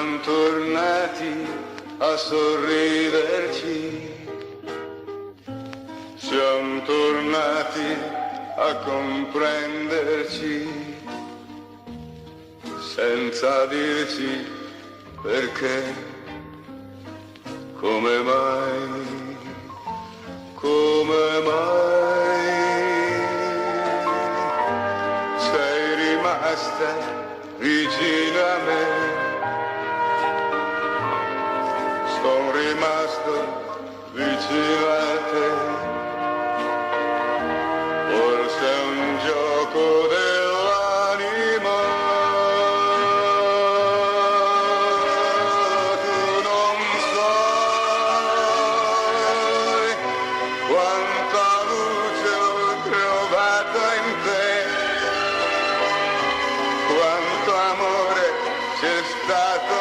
siamo tornati a sorriderci, siamo tornati a comprenderci, senza dirci perché, come mai, come mai sei rimasta vicino a me. Sono rimasto vicino a te, forse è un gioco dell'anima, tu non sai quanta luce ho trovato in te, quanto amore c'è stato